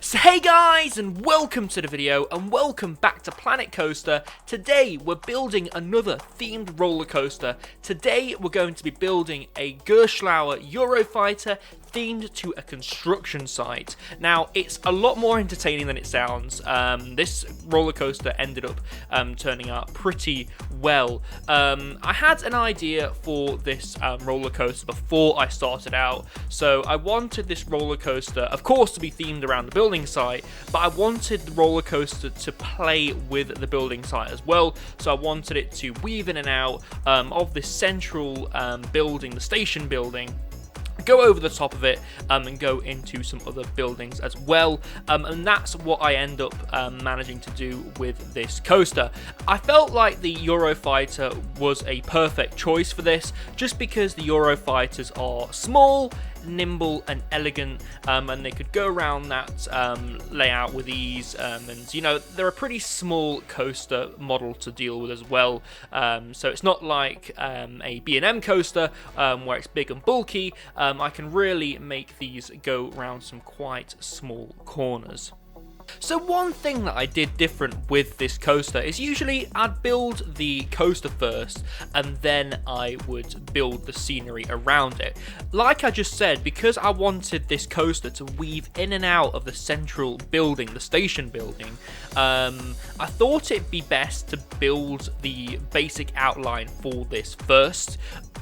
So hey guys, and welcome to the video, and welcome back to Planet Coaster. Today we're building another themed roller coaster. Today we're going to be building a Gerstlauer Eurofighter themed to a construction site. Now, it's a lot more entertaining than it sounds. This roller coaster ended up turning out pretty well. I had an idea for this roller coaster before I started out, so I wanted this roller coaster, of course, to be themed around the building site, but I wanted the roller coaster to play with the building site as well, so I wanted it to weave in and out of this central building, the station building, go over the top of it and go into some other buildings as well, and that's what I end up managing to do with this coaster. I felt like the Eurofighter was a perfect choice for this, just because the Eurofighters are small, nimble and elegant, and they could go around that layout with ease, and you know, they're a pretty small coaster model to deal with as well, so it's not like a B&M coaster where it's big and bulky. I can really make these go around some quite small corners. So one thing that I did different with this coaster is usually I'd build the coaster first and then I would build the scenery around it. Like I just said, because I wanted this coaster to weave in and out of the central building, the station building, I thought it'd be best to build the basic outline for this first.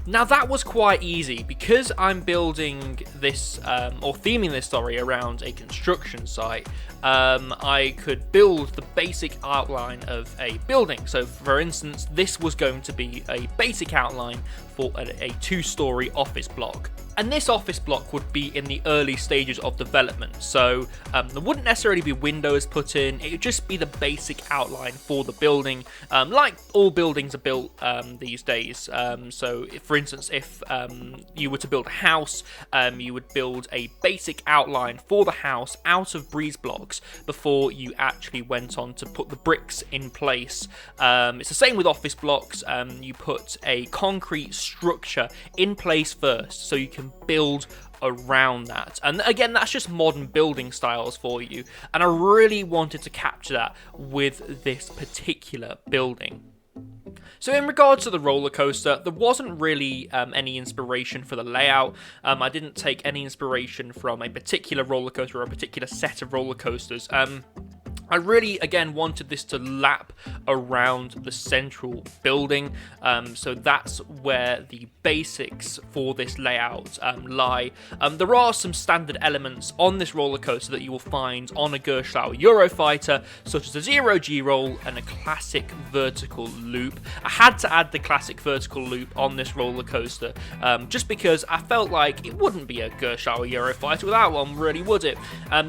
Now that was quite easy because I'm building this, or theming this, sorry, around a construction site. I could build the basic outline of a building. So for instance, this was going to be a basic outline for a two-story office block. And this office block would be in the early stages of development, so there wouldn't necessarily be windows put in, it would just be the basic outline for the building, like all buildings are built these days. So if, for instance, if you were to build a house, you would build a basic outline for the house out of breeze blocks before you actually went on to put the bricks in place. It's the same with office blocks. You put a concrete structure in place first so you can build around that, and again, that's just modern building styles for you, and I really wanted to capture that with this particular building. So in regards to the roller coaster, there wasn't really any inspiration for the layout. I didn't take any inspiration from a particular roller coaster or a particular set of roller coasters. I really, again, wanted this to lap around the central building, so that's where the basics for this layout lie. There are some standard elements on this roller coaster that you will find on a Gerstlauer Eurofighter, such as a zero-G roll and a classic vertical loop. I had to add the classic vertical loop on this roller coaster, just because I felt like it wouldn't be a Gerstlauer Eurofighter without one, really, would it?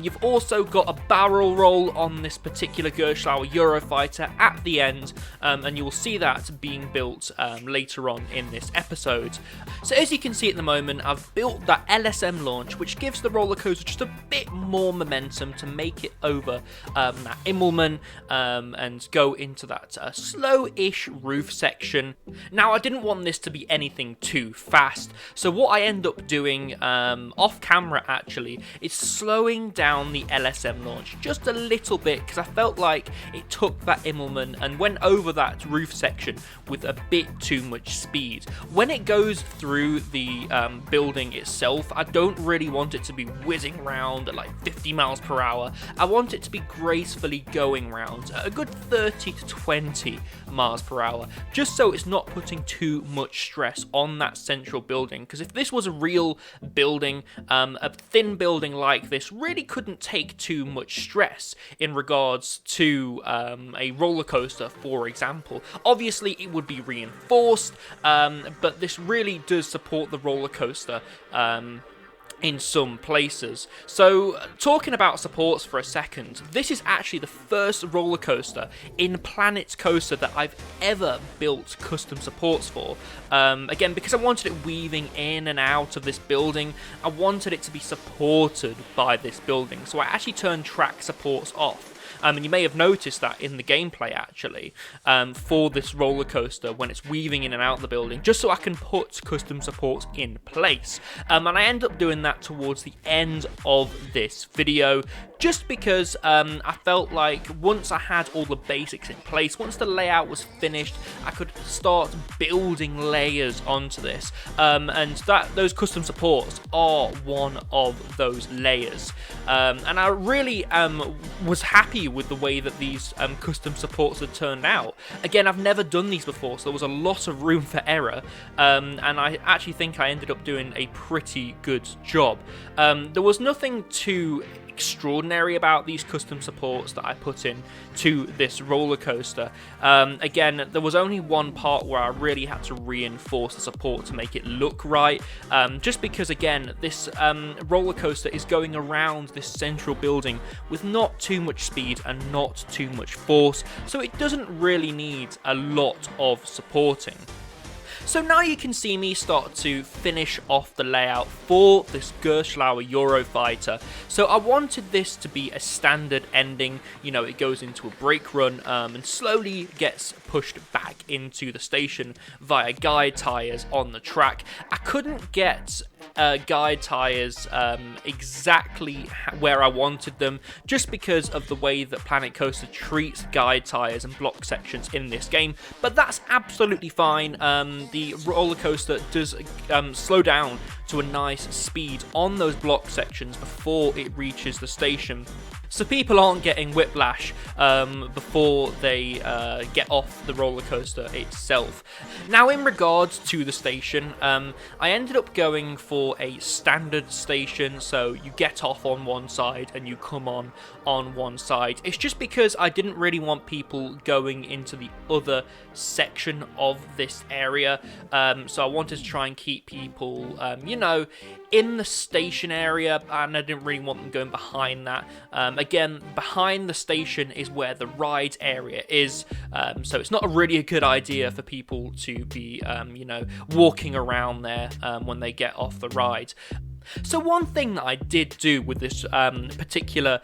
You've also got a barrel roll on this particular Gerstlauer Eurofighter at the end, and you will see that being built later on in this episode. So as you can see at the moment, I've built that LSM launch, which gives the roller coaster just a bit more momentum to make it over that Immelmann and go into that slow-ish roof section. Now, I didn't want this to be anything too fast, so what I end up doing off camera actually is slowing down the LSM launch just a little bit, because I felt like it took that Immelmann and went over that roof section with a bit too much speed. When it goes through the building itself, I don't really want it to be whizzing around at like 50 miles per hour. I want it to be gracefully going round at a good 30 to 20 miles per hour, just so it's not putting too much stress on that central building, because if this was a real building, a thin building like this really couldn't take too much stress in regards to a roller coaster, for example. Obviously it would be reinforced, but this really does support the roller coaster in some places. So talking about supports for a second, this is actually the first roller coaster in Planet Coaster that I've ever built custom supports for. Again, because I wanted it weaving in and out of this building, I wanted it to be supported by this building, so I actually turned track supports off. And you may have noticed that in the gameplay actually, for this roller coaster when it's weaving in and out of the building, just so I can put custom supports in place. And I end up doing that towards the end of this video, just because I felt like once I had all the basics in place, once the layout was finished, I could start building layers onto this, and those custom supports are one of those layers. And I really was happy with the way that these custom supports had turned out. Again, I've never done these before, so there was a lot of room for error, and I actually think I ended up doing a pretty good job. There was nothing too extraordinary about these custom supports that I put in to this roller coaster. Again, there was only one part where I really had to reinforce the support to make it look right, just because again this roller coaster is going around this central building with not too much speed and not too much force, so it doesn't really need a lot of supporting. So now you can see me start to finish off the layout for this Gerstlauer Eurofighter. So I wanted this to be a standard ending, you know, it goes into a brake run and slowly gets pushed back into the station via guide tyres on the track. I couldn't get guide tyres exactly where I wanted them, just because of the way that Planet Coaster treats guide tyres and block sections in this game, but that's absolutely fine. The roller coaster does slow down to a nice speed on those block sections before it reaches the station, so people aren't getting whiplash before they get off the roller coaster itself. Now, in regards to the station, I ended up going for a standard station, so you get off on one side and you come on one side. It's just because I didn't really want people going into the other section of this area, so I wanted to try and keep people, you know, in the station area, and I didn't really want them going behind that. Again, behind the station is where the ride area is, so it's not really a good idea for people to be, you know, walking around there when they get off the ride. So one thing that I did do with this particular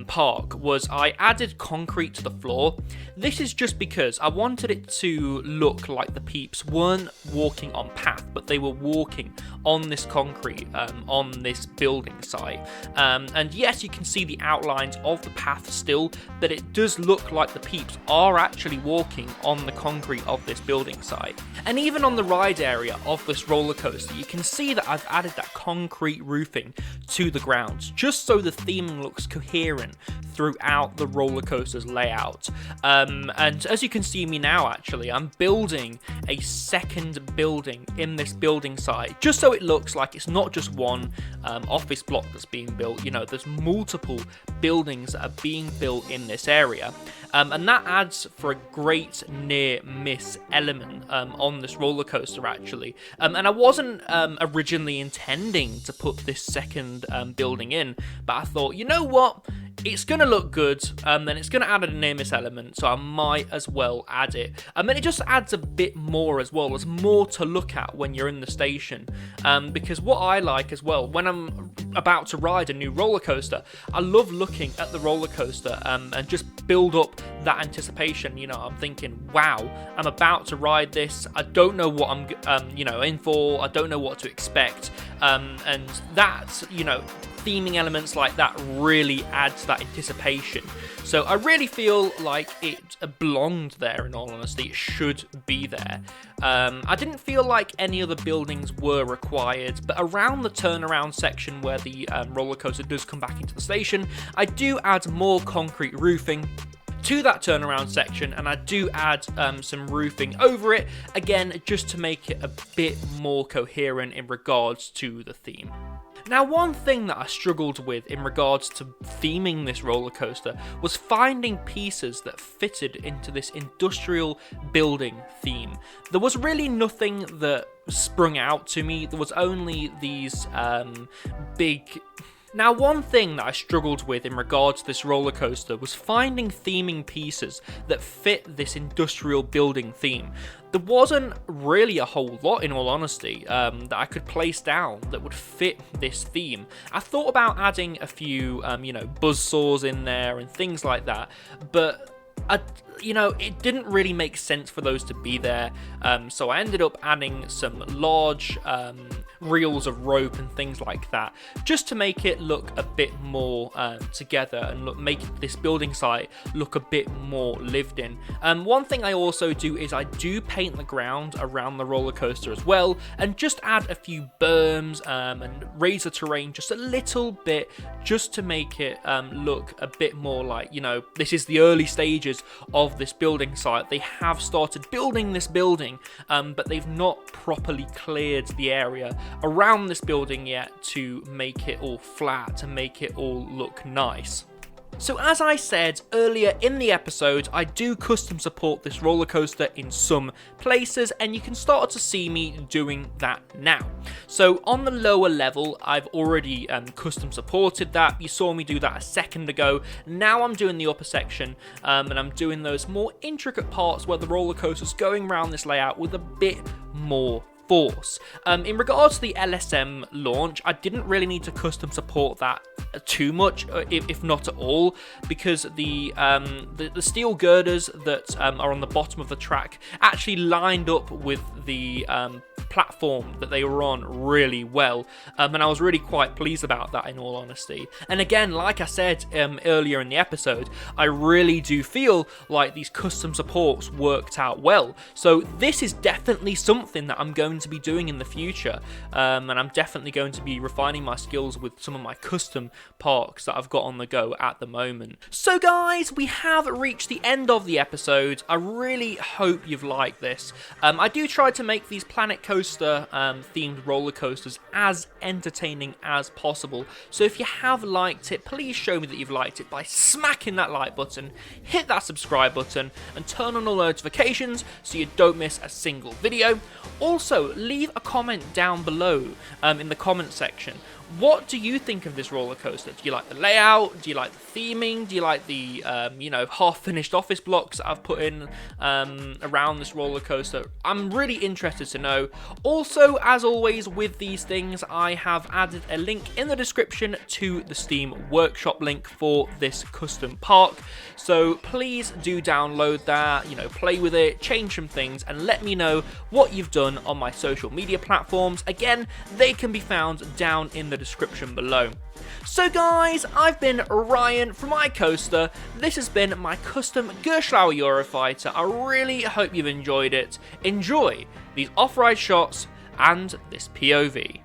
park was I added concrete to the floor. This is just because I wanted it to look like the peeps weren't walking on path, but they were walking on this concrete on this building site. And yes, you can see the outlines of the path still, but it does look like the peeps are actually walking on the concrete of this building site. And even on the ride area of this roller coaster, you can see that I've added that concrete roofing to the ground, just so the theming looks coherent throughout the roller coaster's layout. And as you can see me now, actually, I'm building a second building in this building site, just so it looks like it's not just one office block that's being built. You know, there's multiple buildings that are being built in this area. And that adds for a great near miss element on this roller coaster, actually. And I wasn't originally intending to put this second building in, but I thought, you know what, it's going to look good, then it's going to add a near miss element, so I might as well add it. And then it just adds a bit more as well. There's more to look at when you're in the station, because what I like as well, when I'm about to ride a new roller coaster, I love looking at the roller coaster and just build up that anticipation. You know, I'm thinking, wow, I'm about to ride this. I don't know what I'm, you know, in for. I don't know what to expect, and that's, you know, theming elements like that really adds that anticipation. So I really feel like it belonged there, in all honesty. It should be there. I didn't feel like any other buildings were required, but around the turnaround section where the roller coaster does come back into the station, I do add more concrete roofing to that turnaround section, and I do add some roofing over it, again, just to make it a bit more coherent in regards to the theme. Now, one thing that I struggled with in regards to theming this roller coaster was finding pieces that fitted into this industrial building theme. There was really nothing that sprung out to me. There was only these big, Now, one thing that I struggled with in regards to this roller coaster was finding theming pieces that fit this industrial building theme. There wasn't really a whole lot, in all honesty, that I could place down that would fit this theme. I thought about adding a few, buzzsaws in there and things like that, but it didn't really make sense for those to be there, so I ended up adding some large reels of rope and things like that, just to make it look a bit more together and make this building site look a bit more lived in. One thing I also do is I do paint the ground around the roller coaster as well, and just add a few berms and raise the terrain just a little bit, just to make it look a bit more like, this is the early stages of this building site. They have started building this building, but they've not properly cleared the area around this building yet to make it all flat, to make it all look nice. So as I said earlier in the episode, I do custom support this roller coaster in some places, and you can start to see me doing that now. So on the lower level, I've already custom supported that. You saw me do that a second ago. Now I'm doing the upper section, and I'm doing those more intricate parts where the roller coaster's going around this layout with a bit more force. In regards to the LSM launch, I didn't really need to custom support that too much, if not at all, because the steel girders that are on the bottom of the track actually lined up with the platform that they were on really well, and I was really quite pleased about that, in all honesty. And again, like I said earlier in the episode, I really do feel like these custom supports worked out well, so this is definitely something that I'm going to be doing in the future, and I'm definitely going to be refining my skills with some of my custom parks that I've got on the go at the moment. So guys, we have reached the end of the episode. I really hope you've liked this. I do try to make these Planet Coaster themed roller coasters as entertaining as possible, so if you have liked it, please show me that you've liked it by smacking that like button, hit that subscribe button, and turn on all notifications so you don't miss a single video. Also, leave a comment down below in the comment section. What do you think of this roller coaster? Do you like the layout? Do you like the theming? Do you like the half-finished office blocks that I've put in around this roller coaster? I'm really interested to know. Also, as always with these things, I have added a link in the description to the Steam Workshop link for this custom park. So please do download that, play with it, change some things, and let me know what you've done on my social media platforms. Again, they can be found down in the description below. So guys, I've been Ryan from iCoaster. This has been my custom Gerstlauer Eurofighter. I really hope you've enjoyed it. Enjoy these off-ride shots and this POV.